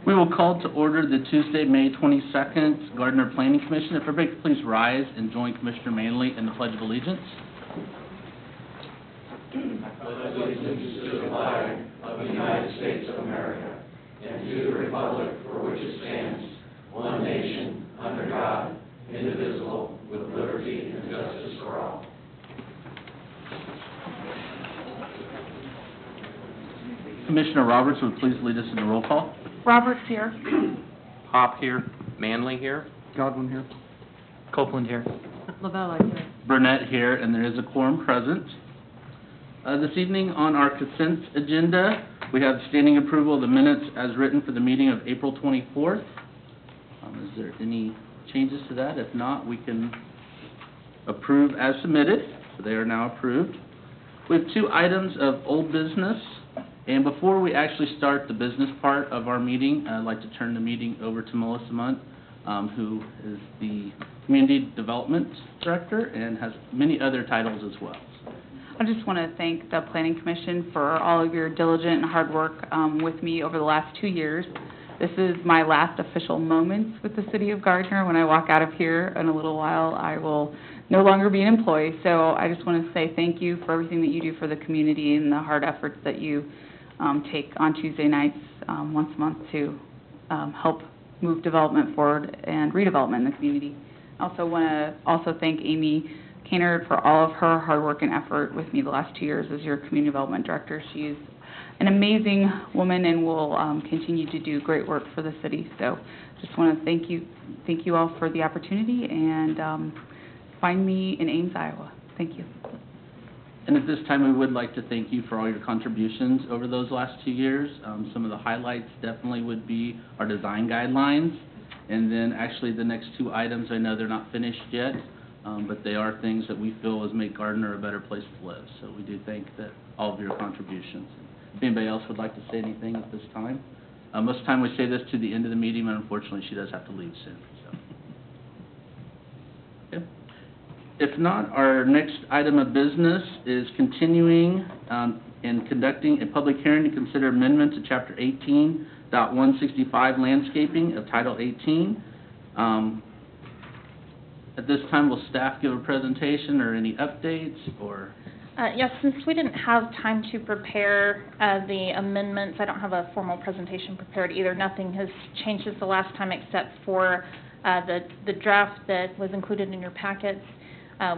We will call to order the Tuesday, May 22nd Gardner Planning Commission. If everybody could please rise and join Commissioner Manley in the Pledge of Allegiance. I pledge allegiance to the flag of the United States of America and to the republic for which it stands, one nation, under God, indivisible, with liberty and justice for all. Commissioner Roberts would please lead us in the roll call. Roberts here. Pop here. Manley here. Godwin here. Copeland here. Lavella here. Burnett here, and there is a quorum present. This evening on our consent agenda, we have standing approval of the minutes as written for the meeting of April 24th. Is there any changes to that? If not, we can approve as submitted. So they are now approved. We have two items of old business. And before we actually start the business part of our meeting, I'd like to turn the meeting over to Melissa Munt, who is the Community Development Director and has many other titles as well. I just want to thank the Planning Commission for all of your diligent and hard work with me over the last 2 years. This is my last official moments with the City of Gardner. When I walk out of here in a little while, I will no longer be an employee. So I just want to say thank you for everything that you do for the community and the hard efforts that you take on Tuesday nights once a month to help move development forward and redevelopment in the community. I also want to thank Amy Kaynard for all of her hard work and effort with me the last 2 years as your community development director. She's an amazing woman and will continue to do great work for the city. So just want to thank you all for the opportunity, and find me in Ames, Iowa. Thank you. And at this time, we would like to thank you for all your contributions over those last 2 years. Some of the highlights definitely would be our design guidelines. And then actually the next two items, I know they're not finished yet, but they are things that we feel has made Gardner a better place to live. So we do thank all of your contributions. If anybody else would like to say anything at this time. Most of the time we say this to the end of the meeting, but unfortunately she does have to leave soon. So. Okay. If not, our next item of business is continuing and conducting a public hearing to consider amendment to Chapter 18.165 Landscaping of Title 18. At this time, will staff give a presentation or any updates? Or Yes, since we didn't have time to prepare the amendments, I don't have a formal presentation prepared either. Nothing has changed since the last time except for the draft that was included in your packets.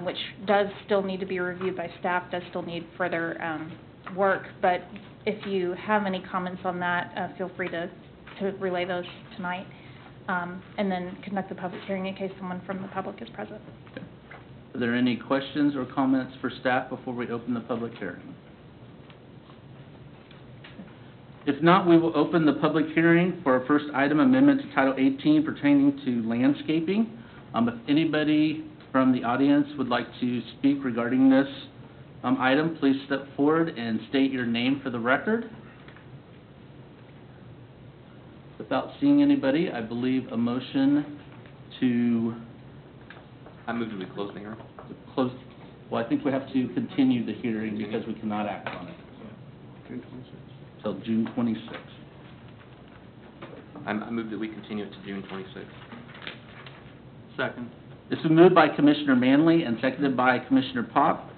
Which does still need to be reviewed by staff, does still need further work. But if you have any comments on that, feel free to relay those tonight, and then conduct the public hearing in case someone from the public is present. Okay. Are there any questions or comments for staff before we open the public hearing? If not, we will open the public hearing for our first item, amendment to Title 18 pertaining to landscaping. If anybody from the audience would like to speak regarding this item, please step forward and state your name for the record. Without seeing anybody, I believe a motion to... I move that we close the hearing. Close. Well, I think we have to continue the hearing because we cannot act on it. June 26th. Till June 26th. I move that we continue it to June 26th. Second. This is moved by Commissioner Manley and seconded by Commissioner Pop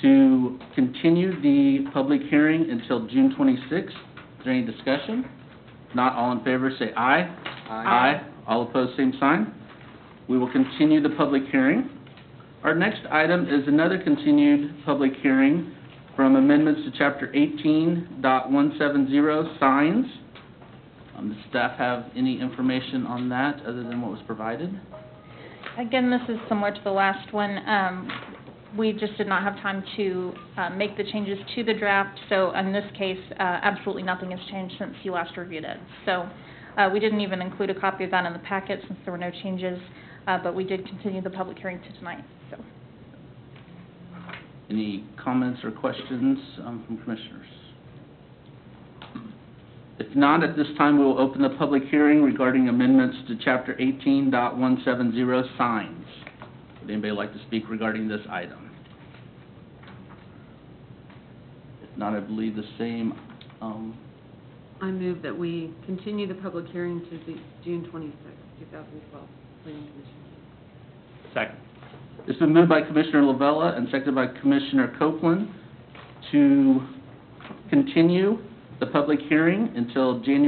to continue the public hearing until June 26th. Is there any discussion? Not all in favor, say aye. Aye. All opposed, same sign. We will continue the public hearing. Our next item is another continued public hearing from amendments to Chapter 18.170 signs. Does staff have any information on that other than what was provided? Again, this is similar to the last one. We just did not have time to make the changes to the draft, so in this case, absolutely nothing has changed since you last reviewed it. So we didn't even include a copy of that in the packet since there were no changes, but we did continue the public hearing to tonight. So. Any comments or questions from commissioners? If not, at this time, we will open the public hearing regarding amendments to Chapter 18.170 signs. Would anybody like to speak regarding this item? If not, I believe the same, I move that we continue the public hearing to the June 26, 2012, Planning Commission. Second. It's been moved by Commissioner Lavella and seconded by Commissioner Copeland to continue the public hearing until June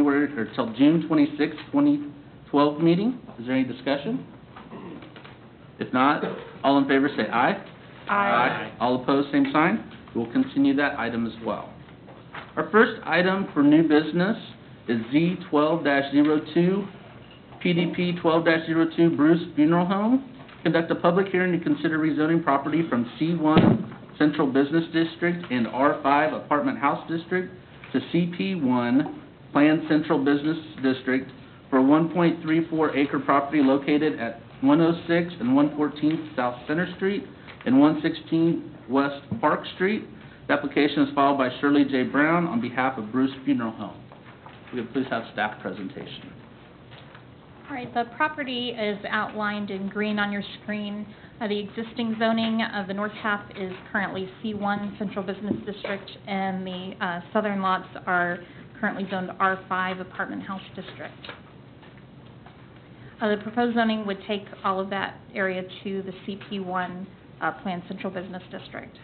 26, 2012 meeting. Is there any discussion? If not, all in favor say aye. Aye. All opposed, same sign. We'll continue that item as well. Our first item for new business is Z12-02, PDP 12-02 Bruce Funeral Home. Conduct a public hearing to consider rezoning property from C1 Central Business District and R5 Apartment House District to CP1 Planned Central Business District for a 1.34 acre property located at 106 and 114 South Center Street and 116 West Park Street. The application is filed by Shirley J. Brown on behalf of Bruce Funeral Home. We could please have staff presentation. All right, the property is outlined in green on your screen. The existing zoning of the north half is currently C1 Central Business District, and the southern lots are currently zoned R5 Apartment House District. The proposed zoning would take all of that area to the CP1 Planned Central Business District.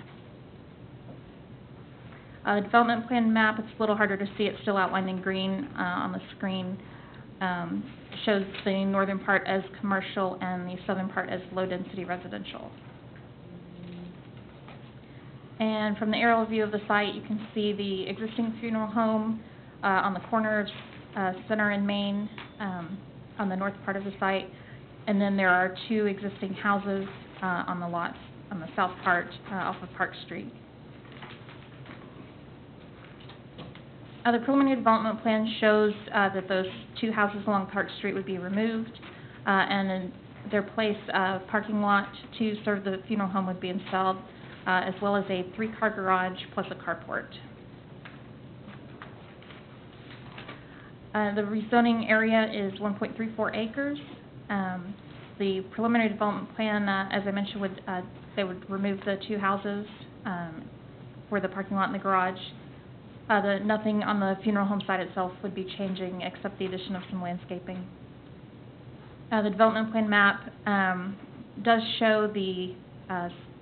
The development plan map, it's a little harder to see, it's still outlined in green on the screen. Shows the northern part as commercial and the southern part as low-density residential. And from the aerial view of the site, you can see the existing funeral home on the corner of Center and Main on the north part of the site. And then there are two existing houses on the lots on the south part off of Park Street. The preliminary development plan shows that those two houses along Park Street would be removed, and in their place, a parking lot to serve the funeral home would be installed, as well as a 3-car garage plus a carport. The rezoning area is 1.34 acres. The preliminary development plan, as I mentioned, they would remove the two houses for the parking lot and the garage. Nothing on the funeral home site itself would be changing except the addition of some landscaping. The development plan map does show the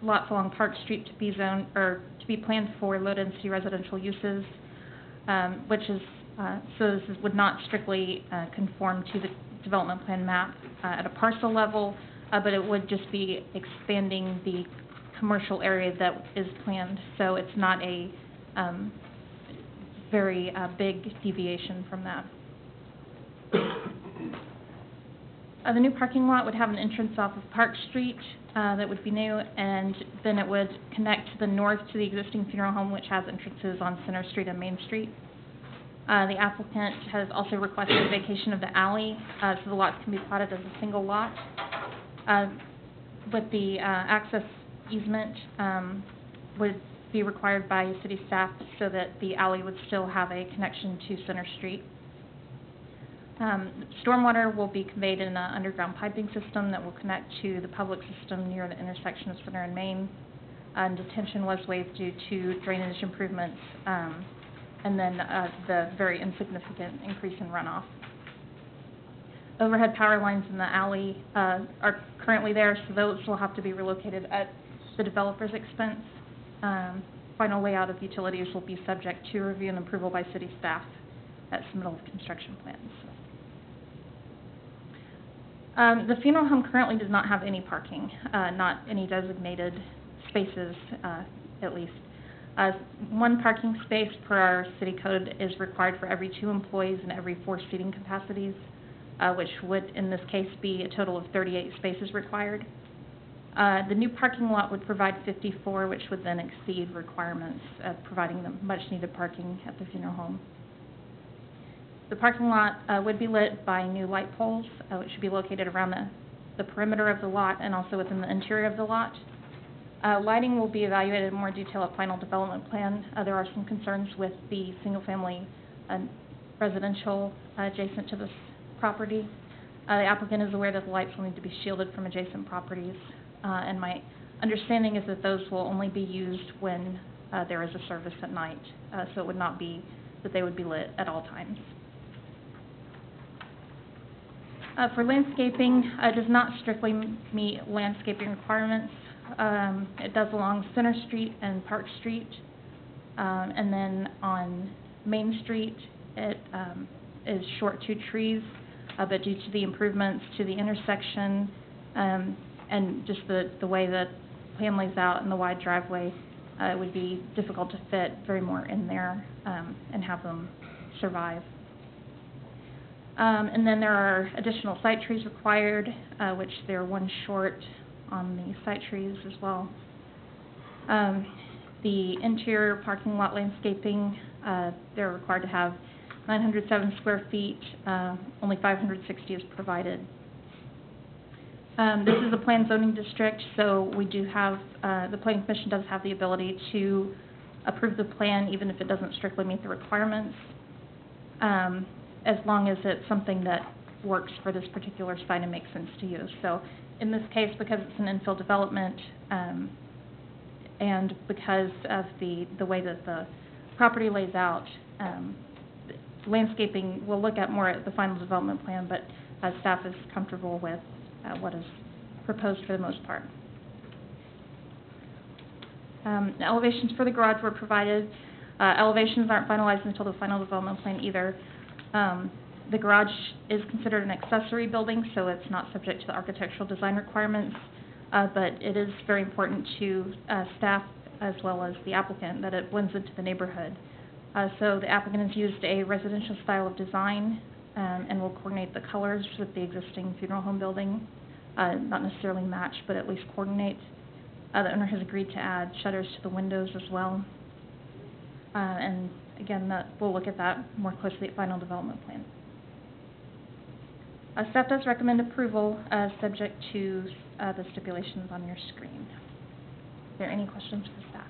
lots along Park Street to be zoned or to be planned for low-density residential uses, which is so this would not strictly conform to the development plan map at a parcel level, but it would just be expanding the commercial area that is planned. So it's not a very big deviation from that. The new parking lot would have an entrance off of Park Street that would be new, and then it would connect to the north to the existing funeral home, which has entrances on Center Street and Main Street. The applicant has also requested vacation of the alley, so the lots can be plotted as a single lot. But the access easement would be required by city staff so that the alley would still have a connection to Center Street. Stormwater will be conveyed in an underground piping system that will connect to the public system near the intersection of Center and Main. Detention was waived due to drainage improvements, and then the very insignificant increase in runoff. Overhead power lines in the alley are currently there, so those will have to be relocated at the developer's expense. Final layout of utilities will be subject to review and approval by city staff at submittal of construction plans. The funeral home currently does not have any parking, not any designated spaces, at least. One parking space per our city code is required for every 2 employees and every 4 seating capacities, which would, in this case, be a total of 38 spaces required. The new parking lot would provide 54, which would then exceed requirements of providing the much-needed parking at the funeral home. The parking lot would be lit by new light poles, which should be located around the perimeter of the lot and also within the interior of the lot. Lighting will be evaluated in more detail at final development plan. There are some concerns with the single-family residential adjacent to this property. The applicant is aware that the lights will need to be shielded from adjacent properties. and my understanding is that those will only be used when there is a service at night, so it would not be that they would be lit at all times. For landscaping, it does not strictly meet landscaping requirements. It does along Center Street and Park Street, and then on Main Street, it is short 2 trees, but due to the improvements to the intersection and just the way that plan lays out and the wide driveway, it would be difficult to fit very more in there and have them survive. And then there are additional site trees required, which they're 1 short on the site trees as well. The interior parking lot landscaping, they're required to have 907 square feet, only 560 is provided. This is a planned zoning district, so we do have, the Planning Commission does have the ability to approve the plan even if it doesn't strictly meet the requirements, as long as it's something that works for this particular site and makes sense to you. So in this case, because it's an infill development, and because of the way that the property lays out, landscaping, we'll look at more at the final development plan, but staff is comfortable with what is proposed for the most part. The elevations for the garage were provided. Elevations aren't finalized until the final development plan either. The garage is considered an accessory building, so it's not subject to the architectural design requirements, but it is very important to staff as well as the applicant that it blends into the neighborhood. So the applicant has used a residential style of design and will coordinate the colors with the existing funeral home building, not necessarily match, but at least coordinate. The owner has agreed to add shutters to the windows as well. And again, we'll look at that more closely at final development plan. Staff does recommend approval subject to the stipulations on your screen. Are there any questions for staff?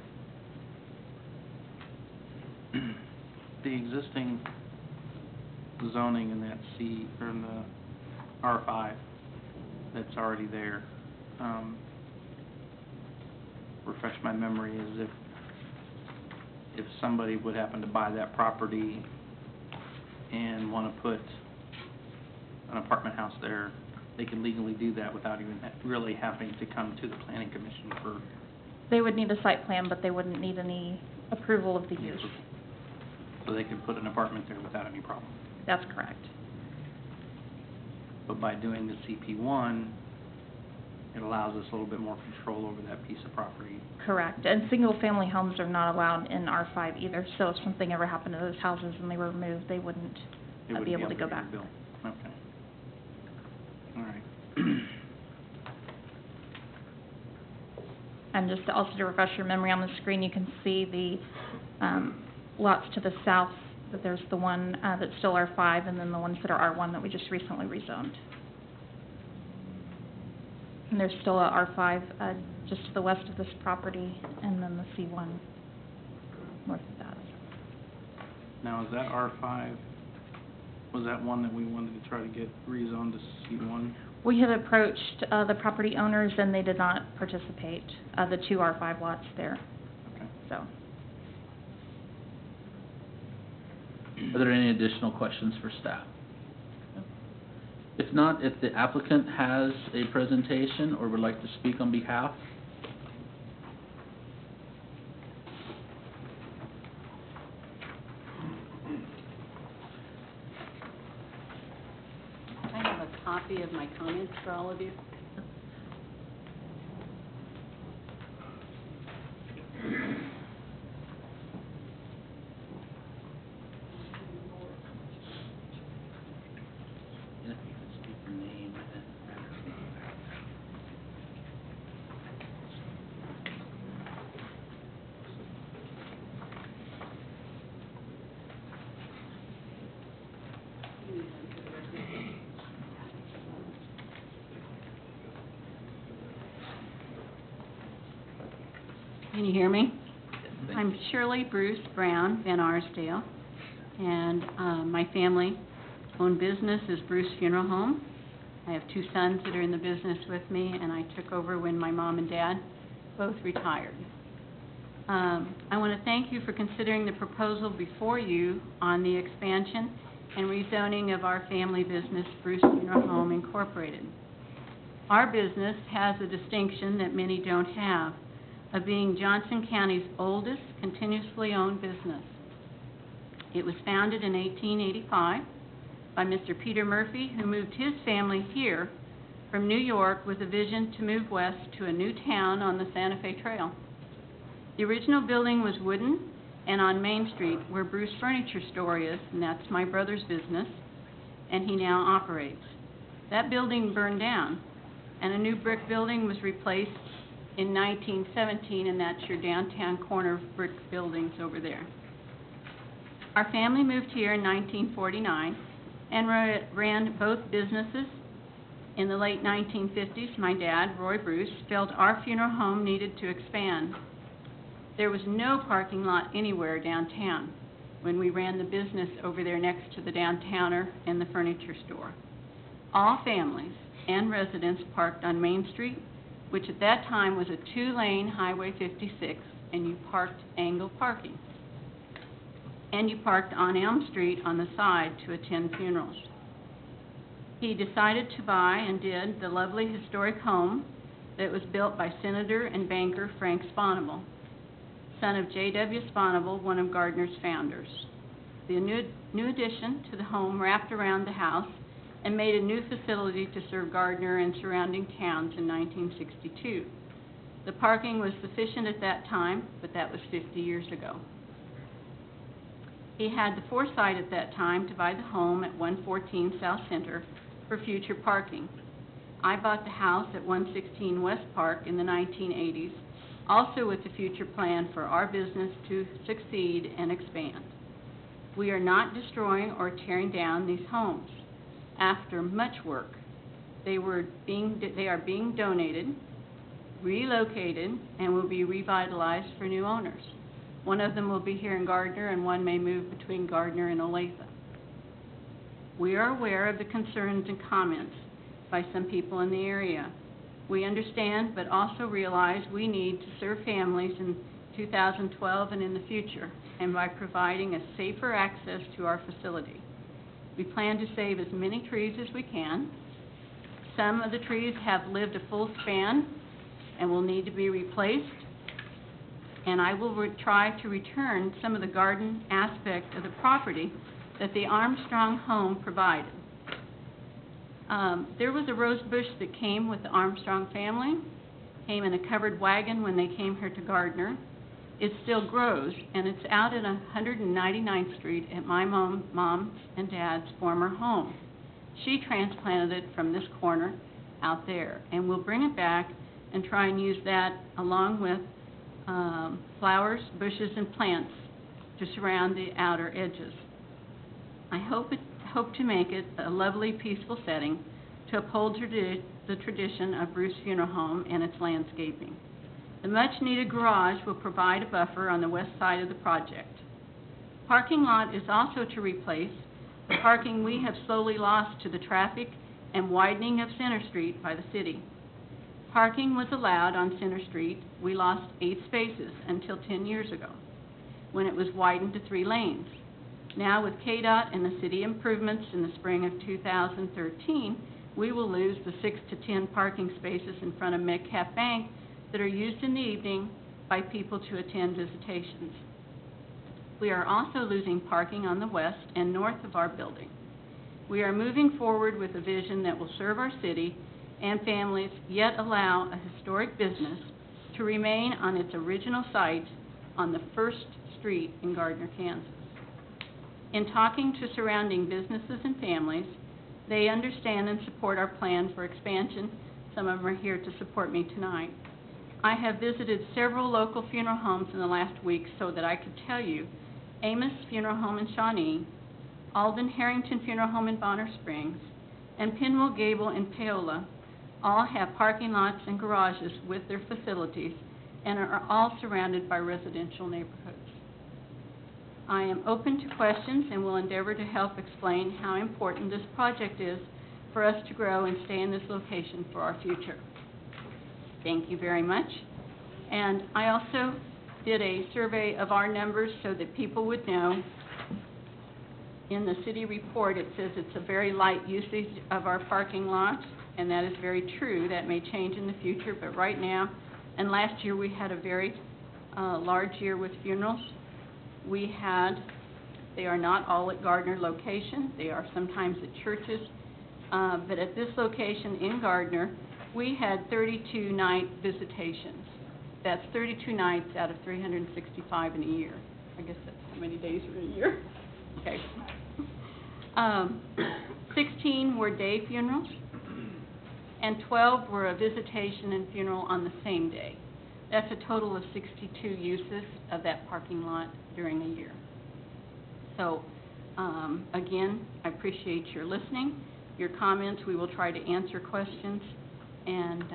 The existing zoning in that C, or in the R5 that's already there, refresh my memory, is if somebody would happen to buy that property and want to put an apartment house there, they can legally do that without even really having to come to the Planning Commission for... They would need a site plan, but they wouldn't need any approval of the use. So they could put an apartment there without any problem. That's correct. But by doing the CP1, it allows us a little bit more control over that piece of property. Correct. And single-family homes are not allowed in R5 either, so if something ever happened to those houses and they were removed, they wouldn't be able to go back. rebuild. Okay. All right. And just also to refresh your memory, on the screen you can see the lots to the south, that there's the one that's still R5, and then the ones that are R1 that we just recently rezoned. And there's still a R5 just to the west of this property, and then the C1 north of that. Now, is that R5, was that one that we wanted to try to get rezoned to C1? We had approached the property owners, and they did not participate, the 2 R5 lots there. Okay. So, Are there any additional questions for staff? If not, if the applicant has a presentation or would like to speak on behalf, I have a copy of my comments for all of you. if you could speak your name and Can you hear me? I'm Shirley Bruce Brown, Van Arsdale, and my family-owned business is Bruce Funeral Home, I have 2 sons that are in the business with me, and I took over when my mom and dad both retired. I want to thank you for considering the proposal before you on the expansion and rezoning of our family business, Bruce Funeral Home Incorporated. Our business has a distinction that many don't have, of being Johnson County's oldest continuously owned business. It was founded in 1885 by Mr. Peter Murphy, who moved his family here from New York with a vision to move west to a new town on the Santa Fe Trail. The original building was wooden and on Main Street, where Bruce Furniture Store is, and that's my brother's business, and he now operates. That building burned down, and a new brick building was replaced in 1917, and that's your downtown corner brick buildings over there. Our family moved here in 1949 and ran both businesses. In the late 1950s, my dad, Roy Bruce, felt our funeral home needed to expand. There was no parking lot anywhere downtown when we ran the business over there next to the downtowner and the furniture store. All families and residents parked on Main Street, which at that time was a 2-lane Highway 56, and you parked angle parking. And you parked on Elm Street on the side to attend funerals. He decided to buy, and did, the lovely historic home that was built by Senator and banker Frank Sponable, son of J.W. Sponable, one of Gardner's founders. The new addition to the home wrapped around the house and made a new facility to serve Gardner and surrounding towns in 1962. The parking was sufficient at that time, but that was 50 years ago. He had the foresight at that time to buy the home at 114 South Center for future parking. I bought the house at 116 West Park in the 1980s, also with the future plan for our business to succeed and expand. We are not destroying or tearing down these homes. After much work, they are being donated, relocated, and will be revitalized for new owners. One of them will be here in Gardner, and one may move between Gardner and Olathe. We are aware of the concerns and comments by some people in the area. We understand, but also realize we need to serve families in 2012 and in the future, and by providing a safer access to our facility. We plan to save as many trees as we can. Some of the trees have lived a full span and will need to be replaced, and I will try to return some of the garden aspect of the property that the Armstrong home provided. There was a rose bush that came with the Armstrong family, came in a covered wagon when they came here to Gardner. It still grows, and it's out at 199th Street at my mom's and dad's former home. She transplanted it from this corner out there, and we'll bring it back and try and use that along with flowers, bushes, and plants to surround the outer edges. I hope to make it a lovely, peaceful setting to uphold the tradition of Bruce Funeral Home and its landscaping. The much-needed garage will provide a buffer on the west side of the project. Parking lot is also to replace the parking we have slowly lost to the traffic and widening of Center Street by the city. Parking was allowed on Center Street. We lost 8 spaces until 10 years ago, when it was widened to 3 lanes. Now, with KDOT and the city improvements in the spring of 2013, we will lose the 6 to 10 parking spaces in front of Metcalf Bank that are used in the evening by people to attend visitations. We are also losing parking on the west and north of our building. We are moving forward with a vision that will serve our city and families, yet allow a historic business to remain on its original site on the First Street in Gardner, Kansas. In talking to surrounding businesses and families, they understand and support our plan for expansion. Some of them are here to support me tonight. I have visited several local funeral homes in the last week so that I could tell you Amos Funeral Home in Shawnee, Alden Harrington Funeral Home in Bonner Springs, and Pinwell Gable in Paola all have parking lots and garages with their facilities and are all surrounded by residential neighborhoods. I am open to questions and will endeavor to help explain how important this project is for us to grow and stay in this location for our future. Thank you very much. And I also did a survey of our numbers so that people would know. In the city report, it says it's a very light usage of our parking lot, and that is very true. That may change in the future, but right now, and last year we had a very large year with funerals. They are not all at Gardner location. They are sometimes at churches. But at this location in Gardner, we had 32 night visitations. That's 32 nights out of 365 in a year. I guess that's how many days are in a year. Okay. 16 were day funerals, and 12 were a visitation and funeral on the same day. That's a total of 62 uses of that parking lot during a year. So, again, I appreciate your listening, your comments. We will try to answer questions, and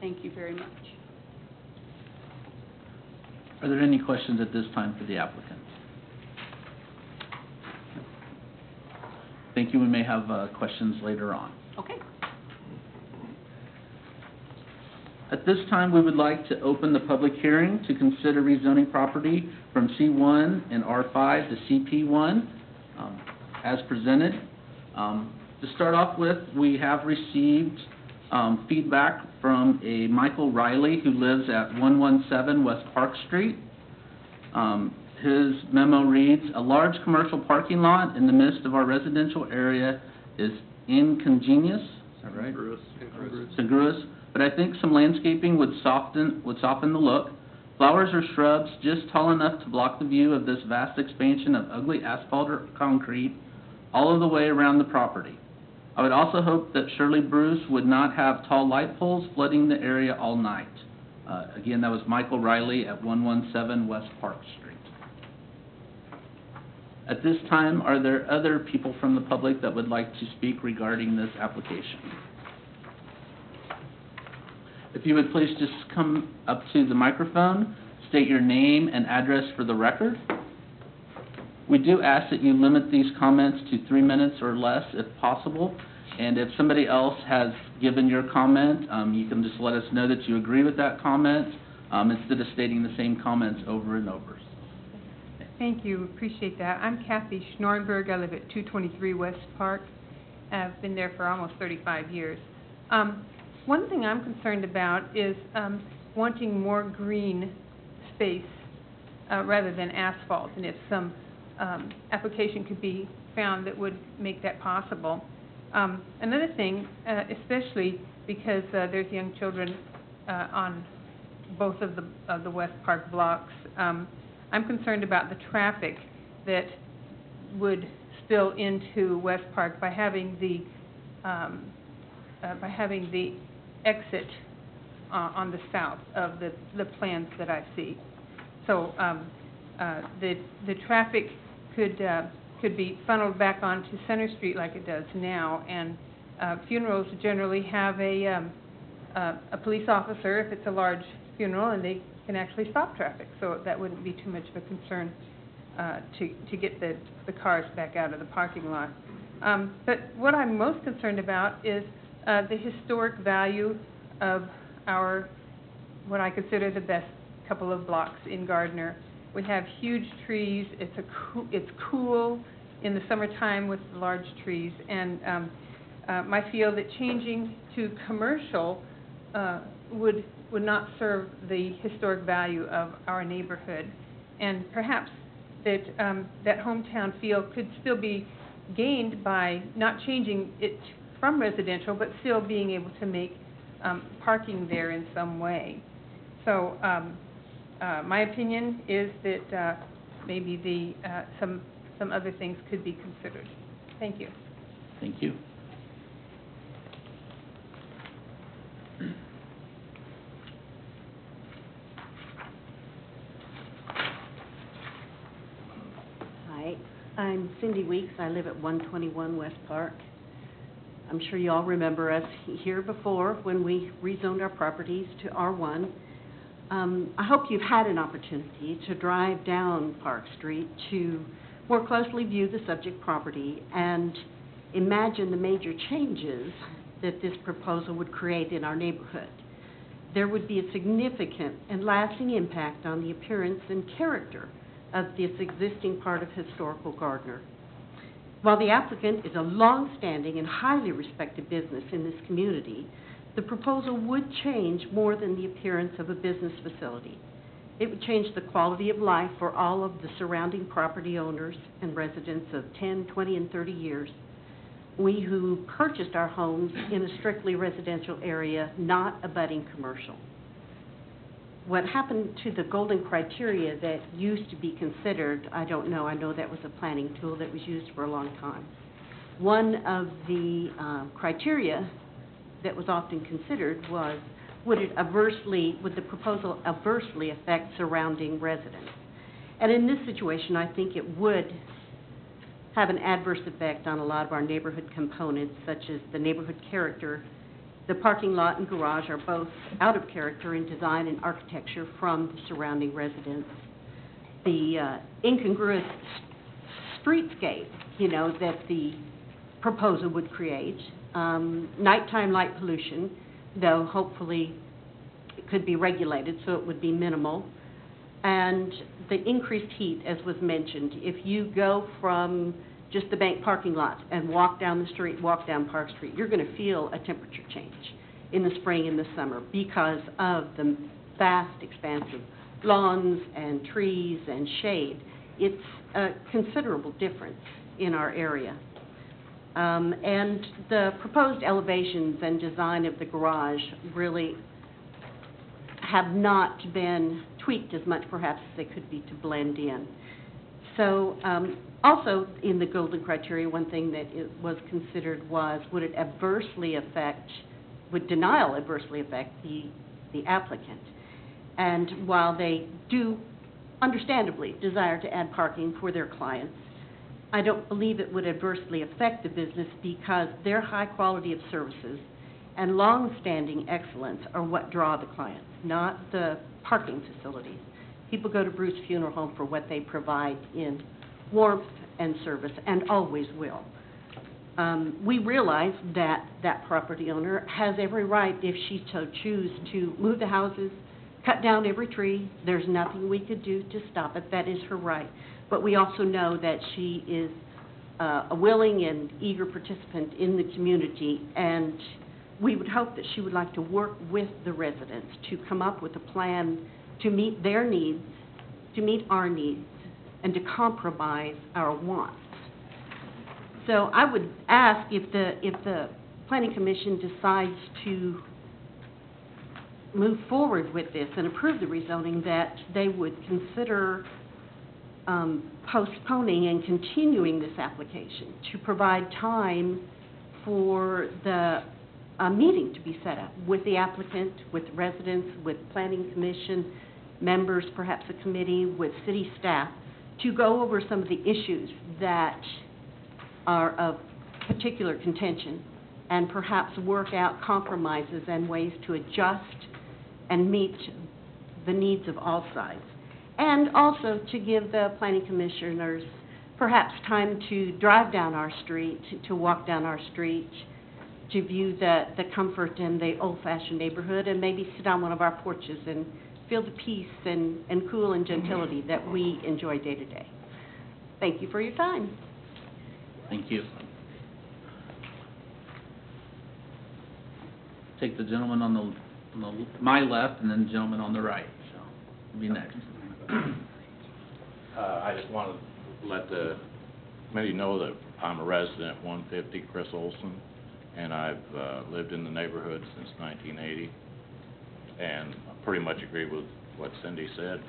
thank you very much. Are there any questions at this time for the applicant? Thank you. We may have questions later on. Okay. At this time, we would like to open the public hearing to consider rezoning property from C1 and R5 to CP1 as presented. To start off with, we have received feedback from a Michael Riley who lives at 117 West Park Street. His memo reads, "A large commercial parking lot in the midst of our residential area is incongenious." Is that right? Congruous. But I think some landscaping would soften the look. Flowers or shrubs just tall enough to block the view of this vast expansion of ugly asphalt or concrete all of the way around the property. I would also hope that Shirley Bruce would not have tall light poles flooding the area all night. Again, that was Michael Riley at 117 West Park Street. At this time, are there other people from the public that would like to speak regarding this application? If you would please just come up to the microphone, state your name and address for the record. We do ask that you limit these comments to 3 minutes or less if possible. And if somebody else has given your comment, you can just let us know that you agree with that comment instead of stating the same comments over and over. Thank you, appreciate that. I'm Kathy Schnorrenberg. I live at 223 West Park. I've been there for almost 35 years. One thing I'm concerned about is wanting more green space rather than asphalt, and if some application could be found that would make that possible. Another thing, especially because there's young children on both of the West Park blocks, I'm concerned about the traffic that would spill into West Park by having the exit on the south of the plans that I see. So the traffic could be funneled back onto Center Street like it does now, and funerals generally have a police officer if it's a large funeral, and they can actually stop traffic, so that wouldn't be too much of a concern to get the cars back out of the parking lot. But what I'm most concerned about is the historic value of what I consider the best couple of blocks in Gardner. We have huge trees. It's cool in the summertime with the large trees, and I feel that changing to commercial would not serve the historic value of our neighborhood, and perhaps that hometown feel could still be gained by not changing it from residential, but still being able to make parking there in some way. So my opinion is that maybe some other things could be considered. Thank you. Thank you. Hi, I'm Cindy Weeks. I live at 121 West Park. I'm sure you all remember us here before when we rezoned our properties to R1. I hope you've had an opportunity to drive down Park Street to more closely view the subject property and imagine the major changes that this proposal would create in our neighborhood. There would be a significant and lasting impact on the appearance and character of this existing part of historical Gardner. While the applicant is a long-standing and highly respected business in this community, the proposal would change more than the appearance of a business facility. It would change the quality of life for all of the surrounding property owners and residents of 10, 20, and 30 years. We who purchased our homes in a strictly residential area, not a budding commercial. What happened to the golden criteria that used to be considered, I don't know. I know that was a planning tool that was used for a long time. One of the criteria that was often considered was, would the proposal adversely affect surrounding residents? And in this situation, I think it would have an adverse effect on a lot of our neighborhood components, such as the neighborhood character. The parking lot and garage are both out of character in design and architecture from the surrounding residents. The incongruous streetscape, that the proposal would create, nighttime light pollution, though hopefully it could be regulated so it would be minimal, and the increased heat, as was mentioned. If you go from just the bank parking lot and walk down the street, walk down Park Street, you're going to feel a temperature change in the spring and the summer because of the vast expanse of lawns and trees and shade. It's a considerable difference in our area. And the proposed elevations and design of the garage really have not been tweaked as much perhaps as they could be to blend in. So also in the golden criteria, one thing that it was considered was, would denial adversely affect the applicant? And while they do understandably desire to add parking for their clients, I don't believe it would adversely affect the business because their high quality of services and long-standing excellence are what draw the clients, not the parking facilities. People go to Bruce Funeral Home for what they provide in warmth and service, and always will. We realize that that property owner has every right, if she so chooses, to move the houses, cut down every tree. There's nothing we could do to stop it. That is her right. But we also know that she is a willing and eager participant in the community, and we would hope that she would like to work with the residents to come up with a plan to meet their needs, to meet our needs, and to compromise our wants. So I would ask if the Planning Commission decides to move forward with this and approve the rezoning, that they would consider postponing and continuing this application to provide time for the meeting to be set up with the applicant, with residents, with Planning Commission members, perhaps a committee, with city staff, to go over some of the issues that are of particular contention and perhaps work out compromises and ways to adjust and meet the needs of all sides. And also to give the planning commissioners perhaps time to drive down our street, to walk down our street, to view the comfort in the old-fashioned neighborhood, and maybe sit on one of our porches and feel the peace and cool and gentility that we enjoy day to day. Thank you for your time. Thank you. Take the gentleman on my left and then the gentleman on the right, so be next. I just want to let the committee know that I'm a resident at 150 Chris Olson, and I've lived in the neighborhood since 1980, and I pretty much agree with what Cindy said.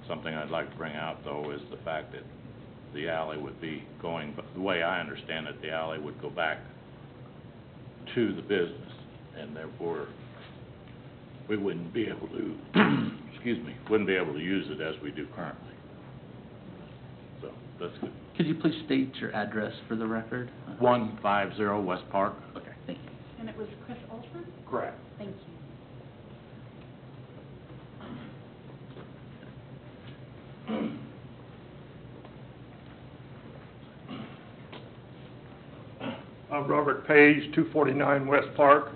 Something I'd like to bring out, though, is the fact that the alley would be going, but the way I understand it, the alley would go back to the business, and therefore we wouldn't be able to, wouldn't be able to use it as we do currently. So that's good. Could you please state your address for the record? 150 West Park. Okay, thank you. And it was Chris Olson? Correct. Thank you. I'm Robert Page, 249 West Park.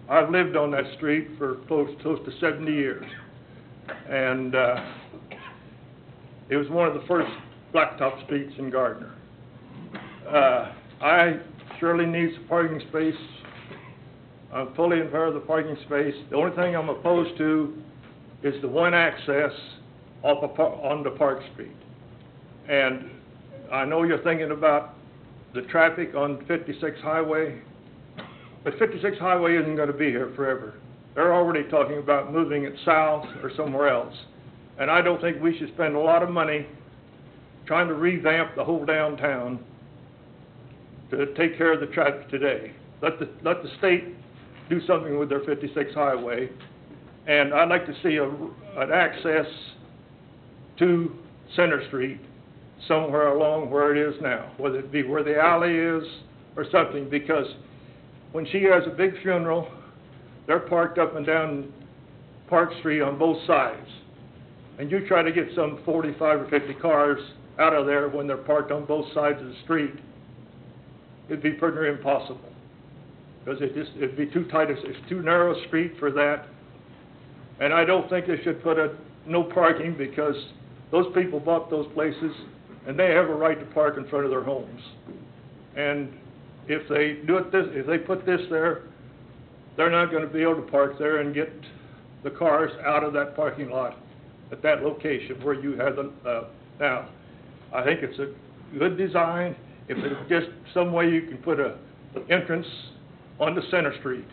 I've lived on that street for close to 70 years. And it was one of the first blacktop streets in Gardner. I surely needs a parking space. I'm fully in favor of the parking space. The only thing I'm opposed to is the one access onto Park Street. And I know you're thinking about the traffic on 56 Highway, but 56 Highway isn't going to be here forever. They're already talking about moving it south or somewhere else. And I don't think we should spend a lot of money trying to revamp the whole downtown to take care of the traffic today. Let the state do something with their 56 Highway. And I'd like to see an access to Center Street somewhere along where it is now, whether it be where the alley is or something, because when she has a big funeral, they're parked up and down Park Street on both sides. And you try to get some 45 or 50 cars out of there when they're parked on both sides of the street, it'd be pretty near impossible. Because it'd be too tight, it's too narrow a street for that. And I don't think they should put a no parking, because those people bought those places and they have a right to park in front of their homes. And if they if they put this there, they're not going to be able to park there and get the cars out of that parking lot at that location where you have them now. I think it's a good design. If there's just some way you can put an entrance onto Center Street,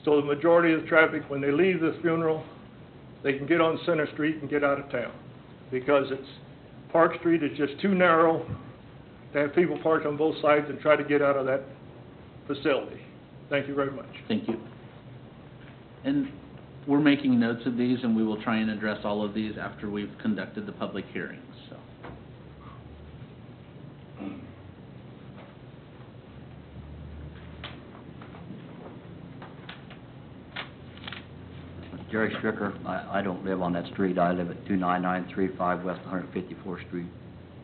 so the majority of the traffic, when they leave the funeral, they can get on Center Street and get out of town. Because Park Street is just too narrow to have people parked on both sides and try to get out of that facility. Thank you very much. Thank you. And we're making notes of these, and we will try and address all of these after we've conducted the public hearings, so. Jerry Stricker. I don't live on that street. I live at 29935 West 154th Street.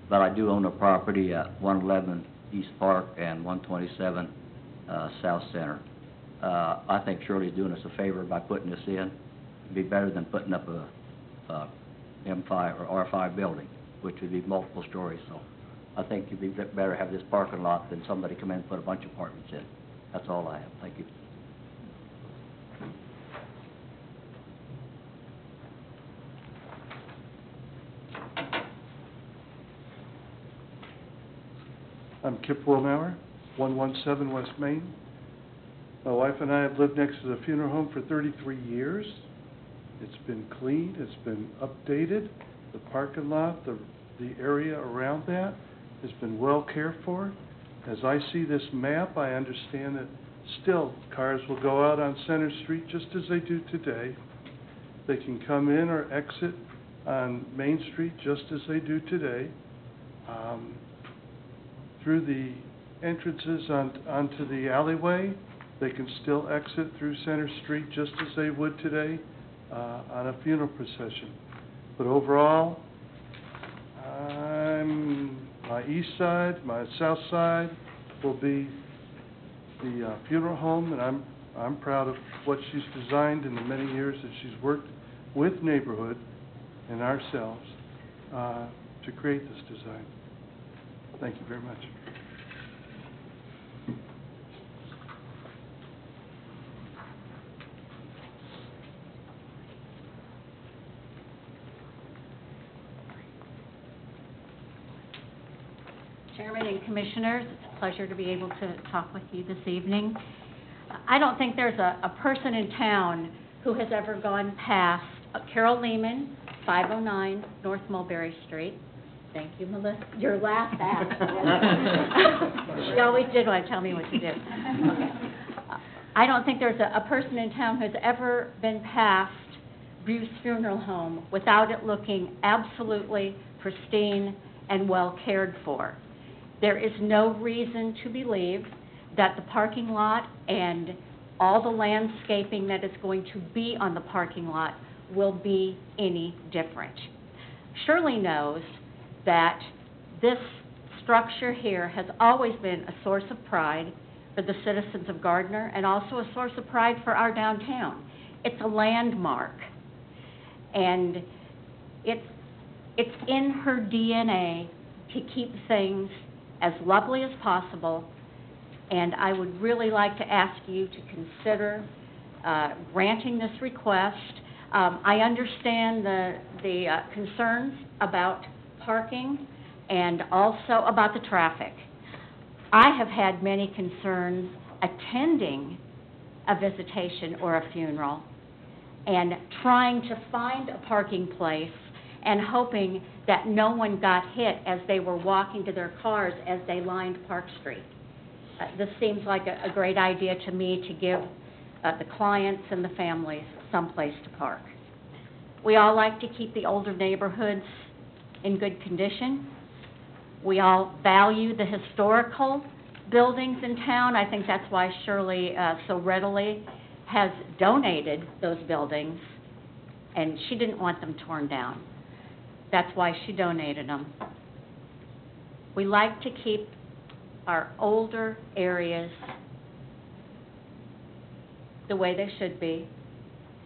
But I do own a property at 111 East Park and 127 South Center. I think Shirley's doing us a favor by putting this in. It'd be better than putting up a M5 or R5 building, which would be multiple stories. So I think it'd be better have this parking lot than somebody come in and put a bunch of apartments in. That's all I have. Thank you. I'm Kip Wilmauer, 117 West Main. My wife and I have lived next to the funeral home for 33 years. It's been cleaned, it's been updated. The parking lot, the area around that has been well cared for. As I see this map, I understand that still cars will go out on Center Street just as they do today. They can come in or exit on Main Street just as they do today. Through the entrances onto the alleyway, they can still exit through Center Street just as they would today on a funeral procession. But overall, my east side, my south side will be the funeral home, and I'm proud of what she's designed in the many years that she's worked with neighborhood and ourselves to create this design. Thank you very much. Chairman and Commissioners, it's a pleasure to be able to talk with you this evening. I don't think there's a person in town who has ever gone past Carol Lehman, 509 North Mulberry Street. Thank you, Melissa. Your laugh asked. She always did want to tell me what to do. Okay. I don't think there's a person in town who has ever been past Bruce Funeral Home without it looking absolutely pristine and well cared for. There is no reason to believe that the parking lot and all the landscaping that is going to be on the parking lot will be any different. Shirley knows that this structure here has always been a source of pride for the citizens of Gardner and also a source of pride for our downtown. It's a landmark, and it's in her DNA to keep things as lovely as possible, and I would really like to ask you to consider granting this request. I understand the concerns about parking and also about the traffic. I have had many concerns attending a visitation or a funeral and trying to find a parking place and hoping that no one got hit as they were walking to their cars as they lined Park Street. This seems like a great idea to me to give the clients and the families someplace to park. We all like to keep the older neighborhoods in good condition. We all value the historical buildings in town. I think that's why Shirley so readily has donated those buildings, and she didn't want them torn down. That's why she donated them. We like to keep our older areas the way they should be.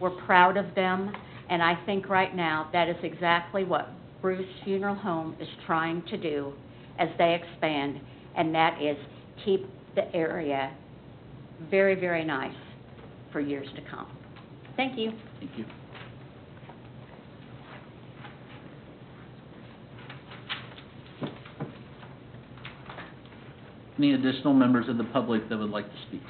We're proud of them, and I think right now that is exactly what Bruce Funeral Home is trying to do as they expand, and that is keep the area very, very nice for years to come. Thank you. Thank you. Any additional members of the public that would like to speak?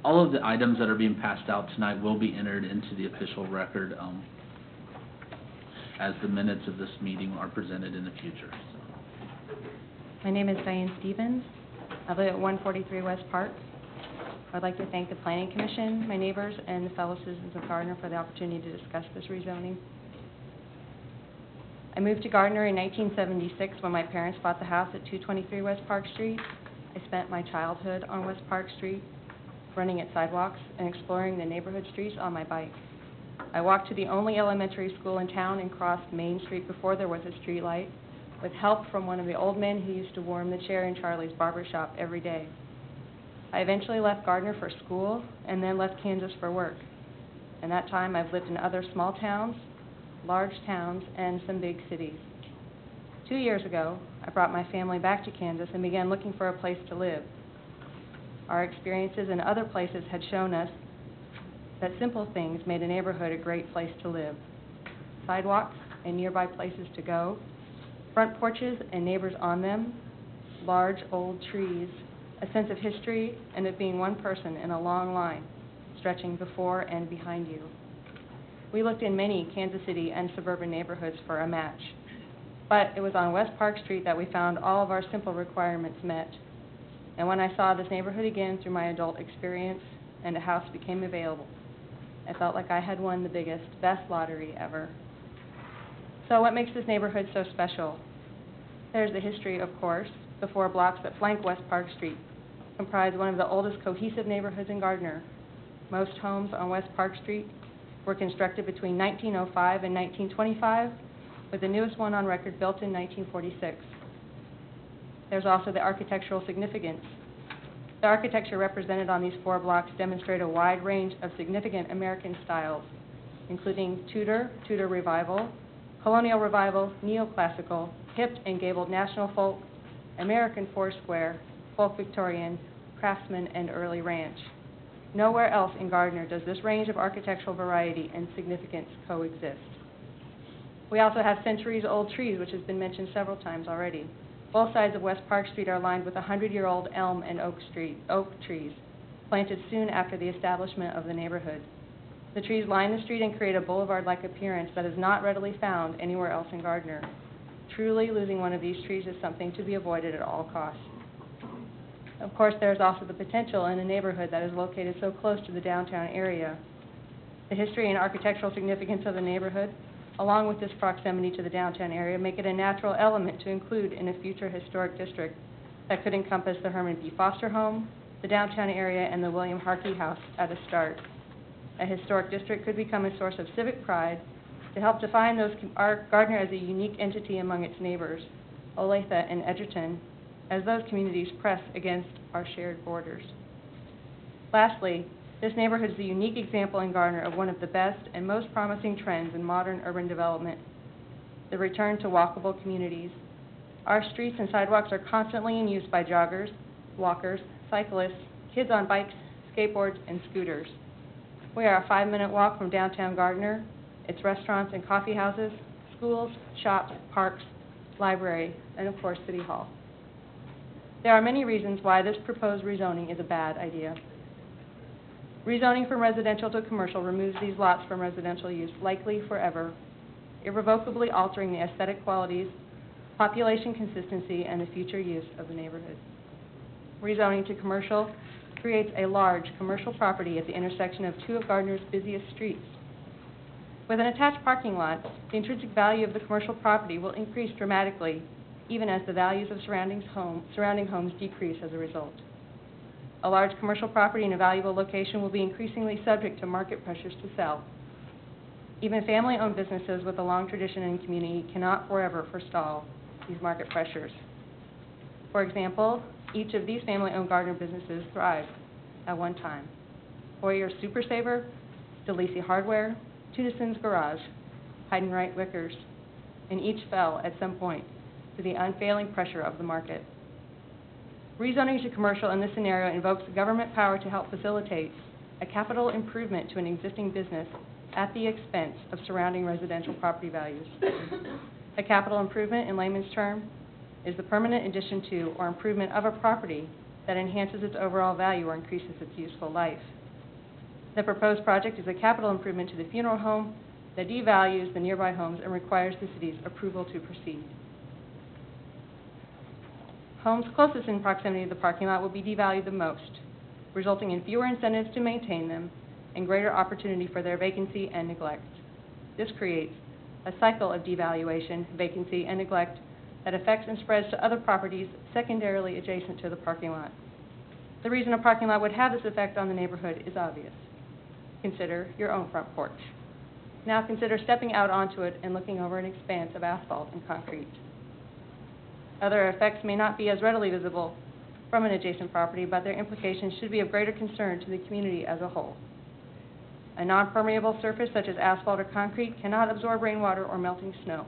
All of the items that are being passed out tonight will be entered into the official record as the minutes of this meeting are presented in the future. So. My name is Diane Stevens. I live at 143 West Park. I'd like to thank the Planning Commission, my neighbors, and the fellow citizens of Gardner for the opportunity to discuss this rezoning. I moved to Gardner in 1976 when my parents bought the house at 223 West Park Street. I spent my childhood on West Park Street, running at sidewalks and exploring the neighborhood streets on my bike. I walked to the only elementary school in town and crossed Main Street before there was a street light, with help from one of the old men who used to warm the chair in Charlie's barber shop every day. I eventually left Gardner for school and then left Kansas for work. In that time, I've lived in other small towns, large towns, and some big cities. 2 years ago, I brought my family back to Kansas and began looking for a place to live. Our experiences in other places had shown us that simple things made a neighborhood a great place to live. Sidewalks and nearby places to go, front porches and neighbors on them, large old trees, a sense of history and of being one person in a long line stretching before and behind you. We looked in many Kansas City and suburban neighborhoods for a match, but it was on West Park Street that we found all of our simple requirements met. And when I saw this neighborhood again through my adult experience and a house became available, I felt like I had won the biggest, best lottery ever. So what makes this neighborhood so special? There's the history, of course. The 4 blocks that flank West Park Street comprise one of the oldest cohesive neighborhoods in Gardner. Most homes on West Park Street were constructed between 1905 and 1925, with the newest one on record built in 1946. There's also the architectural significance. The architecture represented on these 4 blocks demonstrate a wide range of significant American styles, including Tudor, Tudor Revival, Colonial Revival, Neoclassical, hip and gabled National Folk, American Foursquare, Folk Victorian, Craftsman, and Early Ranch. Nowhere else in Gardner does this range of architectural variety and significance coexist. We also have centuries-old trees, which has been mentioned several times already. Both sides of West Park Street are lined with 100-year-old elm and oak trees, planted soon after the establishment of the neighborhood. The trees line the street and create a boulevard-like appearance that is not readily found anywhere else in Gardner. Truly, losing one of these trees is something to be avoided at all costs. Of course, there is also the potential in a neighborhood that is located so close to the downtown area. The history and architectural significance of the neighborhood, along with this proximity to the downtown area, make it a natural element to include in a future historic district that could encompass the Herman B. Foster home, the downtown area, and the William Harkey House at a start. A historic district could become a source of civic pride to help define Gardner as a unique entity among its neighbors, Olathe and Edgerton, as those communities press against our shared borders. Lastly, this neighborhood is a unique example in Gardner of one of the best and most promising trends in modern urban development, the return to walkable communities. Our streets and sidewalks are constantly in use by joggers, walkers, cyclists, kids on bikes, skateboards, and scooters. We are a 5-minute walk from downtown Gardner, its restaurants and coffee houses, schools, shops, parks, library, and of course, City Hall. There are many reasons why this proposed rezoning is a bad idea. Rezoning from residential to commercial removes these lots from residential use, likely forever, irrevocably altering the aesthetic qualities, population consistency, and the future use of the neighborhood. Rezoning to commercial creates a large commercial property at the intersection of two of Gardner's busiest streets. With an attached parking lot, the intrinsic value of the commercial property will increase dramatically, even as the values of surrounding homes decrease as a result. A large commercial property in a valuable location will be increasingly subject to market pressures to sell. Even family-owned businesses with a long tradition in the community cannot forever forestall these market pressures. For example, each of these family-owned Gardner businesses thrived at one time. Hoyer Super Saver, DeLisi Hardware, Tunison's Garage, Heidenreich Wickers, and each fell at some point to the unfailing pressure of the market. Rezoning to commercial in this scenario invokes government power to help facilitate a capital improvement to an existing business at the expense of surrounding residential property values. A capital improvement, in layman's term, is the permanent addition to or improvement of a property that enhances its overall value or increases its useful life. The proposed project is a capital improvement to the funeral home that devalues the nearby homes and requires the city's approval to proceed. Homes closest in proximity to the parking lot will be devalued the most, resulting in fewer incentives to maintain them and greater opportunity for their vacancy and neglect. This creates a cycle of devaluation, vacancy, and neglect that affects and spreads to other properties secondarily adjacent to the parking lot. The reason a parking lot would have this effect on the neighborhood is obvious. Consider your own front porch. Now consider stepping out onto it and looking over an expanse of asphalt and concrete. Other effects may not be as readily visible from an adjacent property, but their implications should be of greater concern to the community as a whole. A non-permeable surface such as asphalt or concrete cannot absorb rainwater or melting snow.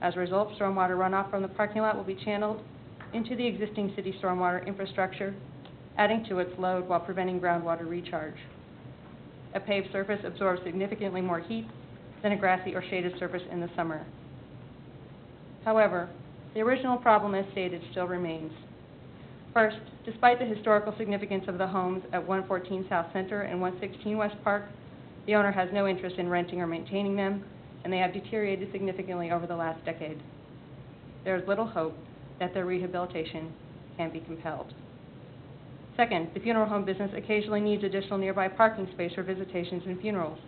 As a result, stormwater runoff from the parking lot will be channeled into the existing city stormwater infrastructure, adding to its load while preventing groundwater recharge. A paved surface absorbs significantly more heat than a grassy or shaded surface in the summer. However, the original problem, as stated, still remains. First, despite the historical significance of the homes at 114 South Center and 116 West Park, the owner has no interest in renting or maintaining them, and they have deteriorated significantly over the last decade. There is little hope that their rehabilitation can be compelled. Second, the funeral home business occasionally needs additional nearby parking space for visitations and funerals.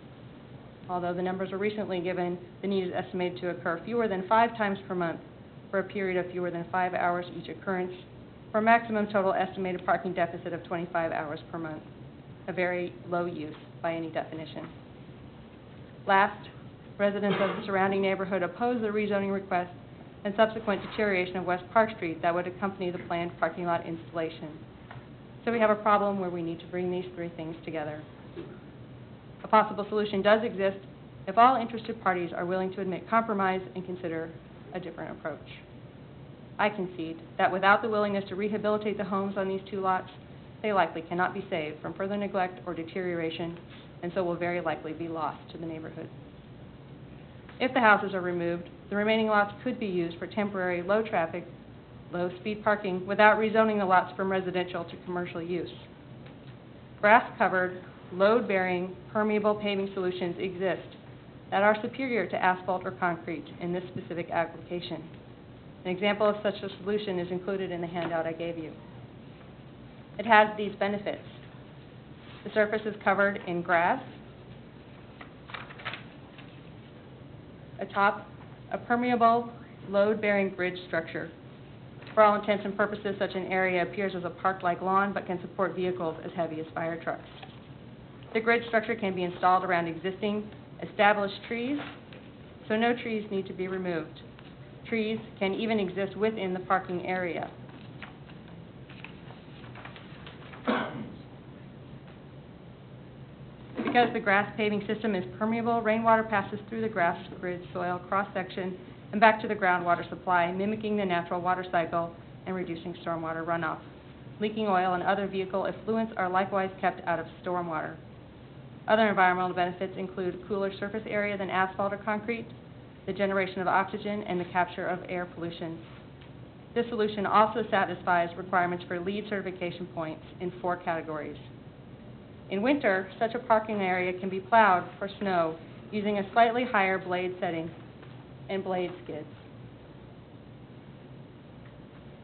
Although the numbers were recently given, the need is estimated to occur fewer than 5 times per month for a period of fewer than 5 hours each occurrence, for a maximum total estimated parking deficit of 25 hours per month, a very low use by any definition. Last, residents of the surrounding neighborhood oppose the rezoning request and subsequent deterioration of West Park Street that would accompany the planned parking lot installation. So we have a problem where we need to bring these 3 things together. A possible solution does exist if all interested parties are willing to admit compromise and consider a different approach. I concede that without the willingness to rehabilitate the homes on these 2 lots, they likely cannot be saved from further neglect or deterioration, and so will very likely be lost to the neighborhood. If the houses are removed, the remaining lots could be used for temporary low-traffic, low-speed parking without rezoning the lots from residential to commercial use. Grass-covered, load-bearing, permeable paving solutions exist that are superior to asphalt or concrete in this specific application. An example of such a solution is included in the handout I gave you. It has these benefits. The surface is covered in grass. Atop a permeable, load-bearing bridge structure. For all intents and purposes, such an area appears as a park-like lawn but can support vehicles as heavy as fire trucks. The grid structure can be installed around existing, established trees, so no trees need to be removed. Trees can even exist within the parking area. Because the grass paving system is permeable, rainwater passes through the grass grid soil cross-section and back to the groundwater supply, mimicking the natural water cycle and reducing stormwater runoff. Leaking oil and other vehicle effluents are likewise kept out of stormwater. Other environmental benefits include cooler surface area than asphalt or concrete, the generation of oxygen, and the capture of air pollution. This solution also satisfies requirements for LEED certification points in 4 categories. In winter, such a parking area can be plowed for snow using a slightly higher blade setting and blade skids.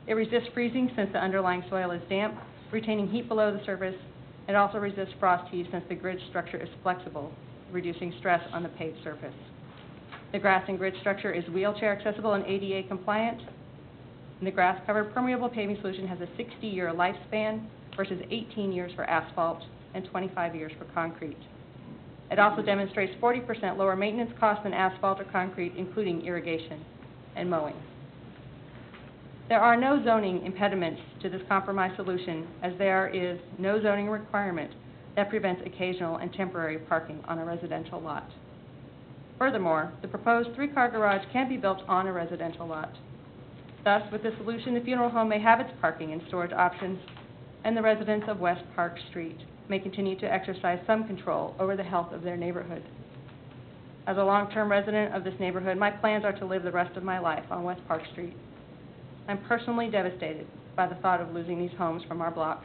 It resists freezing since the underlying soil is damp, retaining heat below the surface. It also resists frost heave since the grid structure is flexible, reducing stress on the paved surface. The grass and grid structure is wheelchair accessible and ADA compliant. And the grass-covered permeable paving solution has a 60-year lifespan versus 18 years for asphalt and 25 years for concrete. It also demonstrates 40% lower maintenance costs than asphalt or concrete, including irrigation and mowing. There are no zoning impediments to this compromise solution, as there is no zoning requirement that prevents occasional and temporary parking on a residential lot. Furthermore, the proposed 3-car garage can be built on a residential lot. Thus, with this solution, the funeral home may have its parking and storage options, and the residents of West Park Street may continue to exercise some control over the health of their neighborhood. As a long-term resident of this neighborhood, my plans are to live the rest of my life on West Park Street. I'm personally devastated by the thought of losing these homes from our block.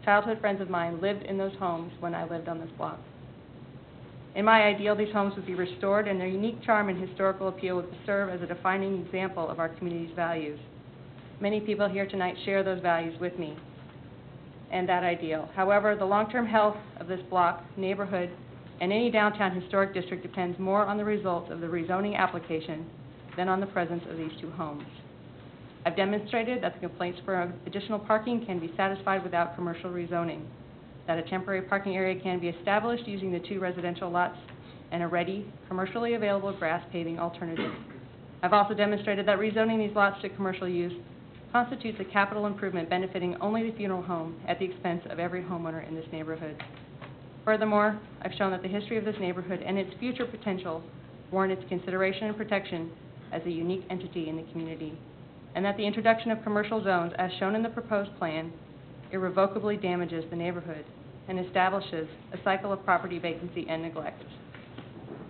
Childhood friends of mine lived in those homes when I lived on this block. In my ideal, these homes would be restored, and their unique charm and historical appeal would serve as a defining example of our community's values. Many people here tonight share those values with me and that ideal. However, the long-term health of this block, neighborhood, and any downtown historic district depends more on the results of the rezoning application than on the presence of these 2 homes. I've demonstrated that the complaints for additional parking can be satisfied without commercial rezoning, that a temporary parking area can be established using the 2 residential lots and a ready, commercially available grass paving alternative. I've also demonstrated that rezoning these lots to commercial use constitutes a capital improvement benefiting only the funeral home at the expense of every homeowner in this neighborhood. Furthermore, I've shown that the history of this neighborhood and its future potential warrant its consideration and protection as a unique entity in the community, and that the introduction of commercial zones, as shown in the proposed plan, irrevocably damages the neighborhood and establishes a cycle of property vacancy and neglect.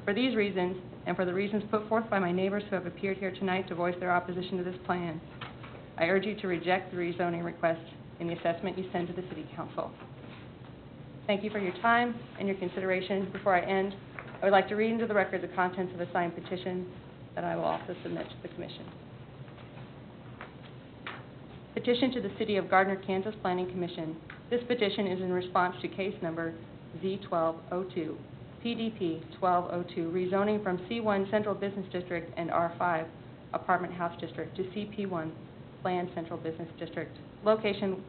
For these reasons, and for the reasons put forth by my neighbors who have appeared here tonight to voice their opposition to this plan, I urge you to reject the rezoning request in the assessment you send to the City Council. Thank you for your time and your consideration. Before I end, I would like to read into the record the contents of a signed petition that I will also submit to the Commission. Petition to the City of Gardner, Kansas Planning Commission. This petition is in response to case number Z1202, PDP 1202, rezoning from C1 Central Business District and R5 Apartment House District to CP1 Planned Central Business District. Location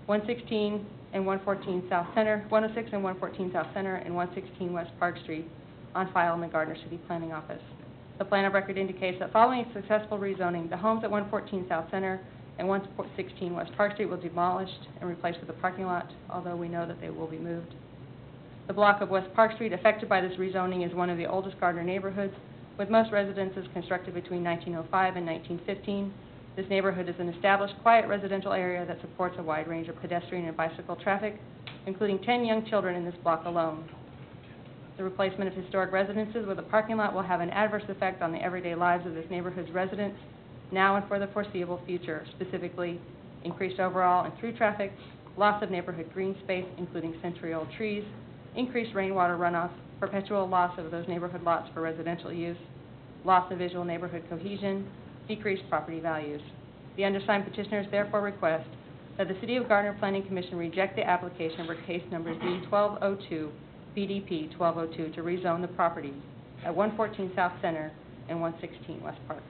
116 and 114 South Center, 106 and 114 South Center, and 116 West Park Street, on file in the Gardner City Planning Office. The plan of record indicates that following successful rezoning, the homes at 114 South Center and 116 West Park Street will be demolished and replaced with a parking lot, although we know that they will be moved. The block of West Park Street affected by this rezoning is one of the oldest Gardner neighborhoods, with most residences constructed between 1905 and 1915. This neighborhood is an established, quiet residential area that supports a wide range of pedestrian and bicycle traffic, including 10 young children in this block alone. The replacement of historic residences with a parking lot will have an adverse effect on the everyday lives of this neighborhood's residents, now and for the foreseeable future, specifically increased overall and through traffic, loss of neighborhood green space, including century-old trees, increased rainwater runoff, perpetual loss of those neighborhood lots for residential use, loss of visual neighborhood cohesion, decreased property values. The undersigned petitioners therefore request that the City of Gardner Planning Commission reject the application for case number Z1202, BDP 1202, to rezone the properties at 114 South Center and 116 West Park.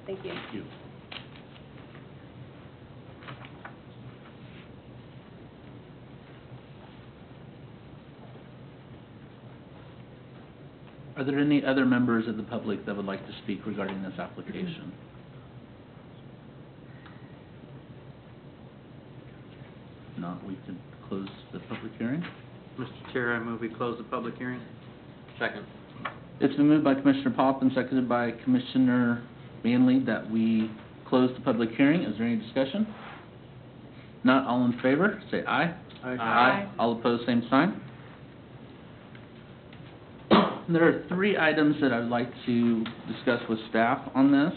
Thank you. Thank you. Are there any other members of the public that would like to speak regarding this application? If not, we can close the public hearing. Mr. Chair, I move we close the public hearing. Second. It's been moved by Commissioner Pop and seconded by Commissioner Manley that we close the public hearing. Is there any discussion? Not all in favor, say aye. Aye. All opposed, same sign. There are 3 items that I'd like to discuss with staff on this.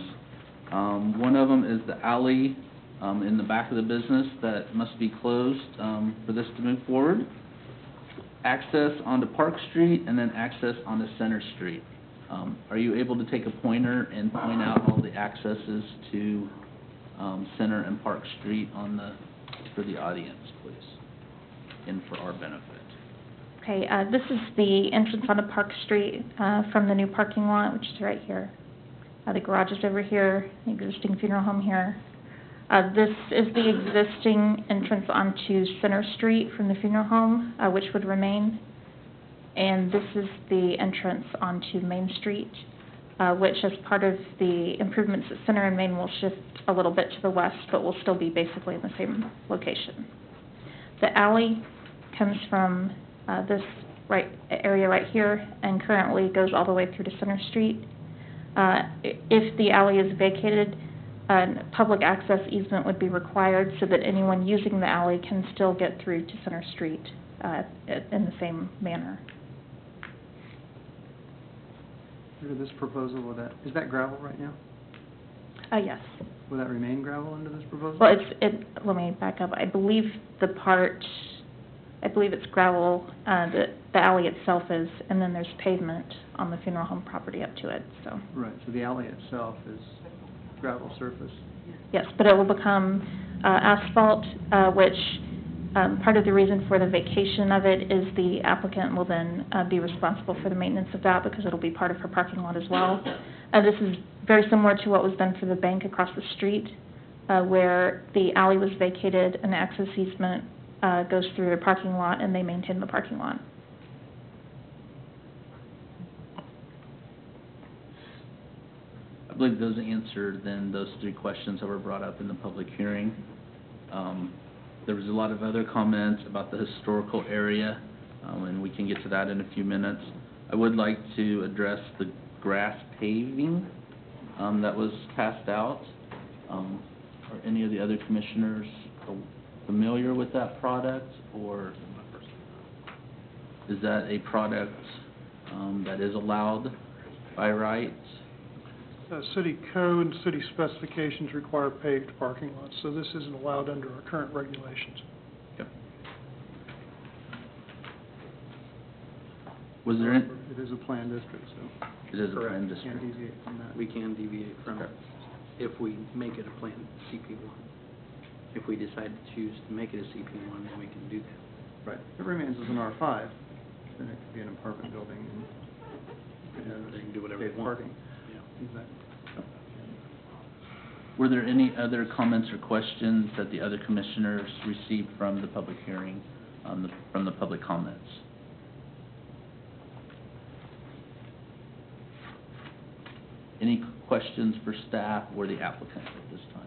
One of them is the alley in the back of the business that must be closed for this to move forward. Access onto Park Street and then access onto Center Street. Are you able to take a pointer and point out all the accesses to Center and Park Street for the audience, please, and for our benefit? Okay, this is the entrance onto Park Street from the new parking lot, which is right here. The garage is over here, the existing funeral home here. This is the existing entrance onto Center Street from the funeral home, which would remain. And this is the entrance onto Main Street, which as part of the improvements at Center and Main will shift a little bit to the west, but will still be basically in the same location. The alley comes from this area right here and currently goes all the way through to Center Street. If the alley is vacated, a public access easement would be required so that anyone using the alley can still get through to Center Street in the same manner. Under this proposal, is that gravel right now? Yes. Will that remain gravel under this proposal? Well, let me back up. I believe it's gravel, the alley itself is, and then there's pavement on the funeral home property up to it, so. Right, so the alley itself is gravel surface? Yes, but it will become asphalt, which part of the reason for the vacation of it is the applicant will then be responsible for the maintenance of that because it'll be part of her parking lot as well. This is very similar to what was done for the bank across the street, where the alley was vacated and the access easement goes through the parking lot and they maintain the parking lot. I believe those answer then those 3 questions that were brought up in the public hearing. There was a lot of other comments about the historical area, and we can get to that in a few minutes. I would like to address the grass paving that was passed out. Are any of the other commissioners familiar with that product, or is that a product that is allowed by right? City code, city specifications require paved parking lots, so this isn't allowed under our current regulations. Yep. Was there any? It is a planned district, so. It is a planned district. Can't deviate from that. We can deviate from it if we make it a planned CP1. If we decide to choose to make it a CP1, then we can do that. Right. If it remains as an R5, then it could be an apartment building and They can do whatever they paved want. parking. Exactly. Were there any other comments or questions that the other commissioners received from the public hearing, from the public comments? Any questions for staff or the applicant at this time?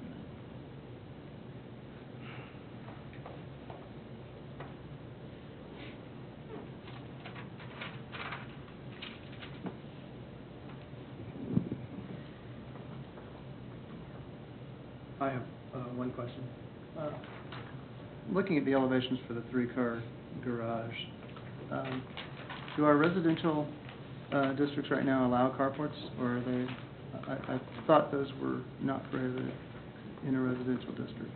I have one question. Looking at the elevations for the 3-car garage, do our residential districts right now allow carports, or are they, I thought those were not prohibited? in a residential district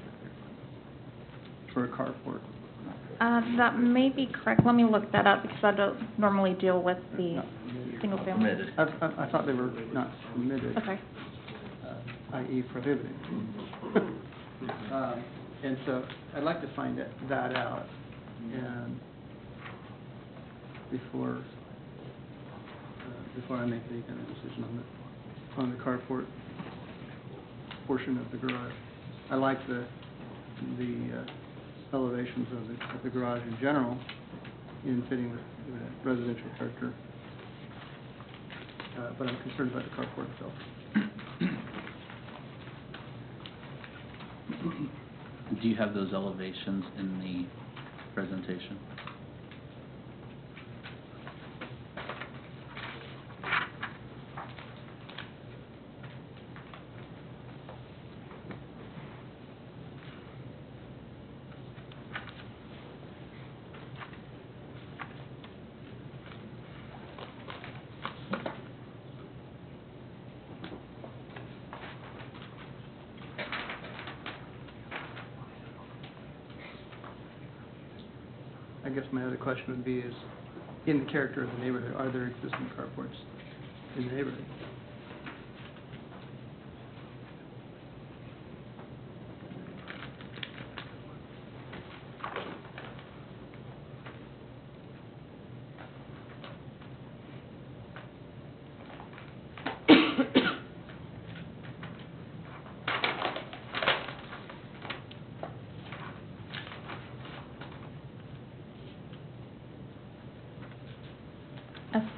for a carport. That may be correct. Let me look that up because I don't normally deal with the single family. Permitted. I thought they were not permitted. Okay. I.e. prohibited. And so I'd like to find that out and before I make any kind of decision on the carport portion of the garage. I like the elevations of the garage in general in fitting the residential character, but I'm concerned about the carport itself. Do you have those elevations in the presentation? I guess my other question would be is, in the character of the neighborhood, are there existing carports in the neighborhood?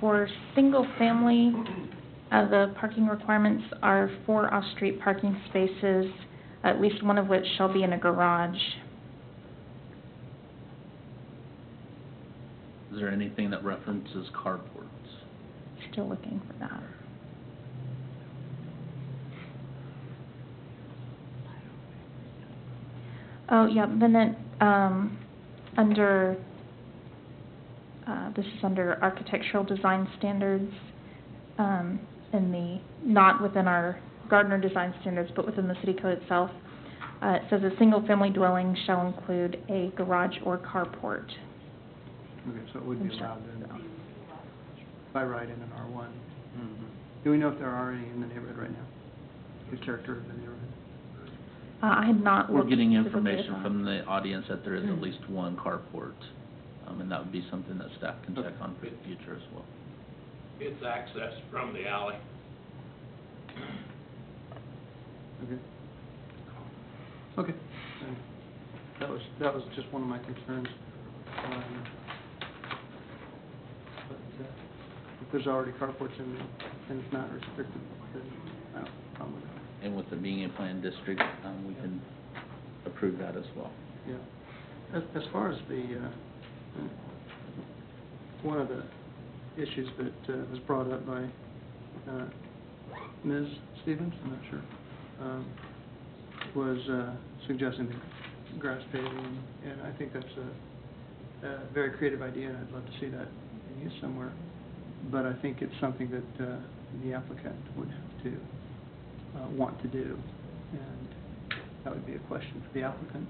For single family, the parking requirements are 4 off-street parking spaces, at least one of which shall be in a garage. Is there anything that references carports? Still looking for that. Oh, yeah, then it, under, this is under architectural design standards, in the, not within our Gardner design standards, but within the city code itself. It says a single-family dwelling shall include a garage or carport. Okay, so it would be allowed then, by right in an R1. Mm-hmm. Do we know if there are any in the neighborhood right now? The character of the neighborhood? I had not We're looked getting specifically at information that. from the audience that there is at least one carport, and that would be something that staff can check on for the future as well. It's accessed from the alley. Okay. Okay. That was just one of my concerns. But if there's already carports in there and it's not restricted, then I don't have a problem with that. And with it being a planned district, we can approve that as well. Yeah. As far as the, one of the issues that was brought up by Ms. Stevens, I'm not sure, was suggesting the grass paving, and I think that's a very creative idea, and I'd love to see that used somewhere. But I think it's something that the applicant would have to want to do, and that would be a question for the applicant.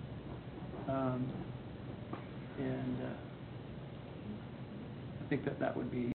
And I think that would be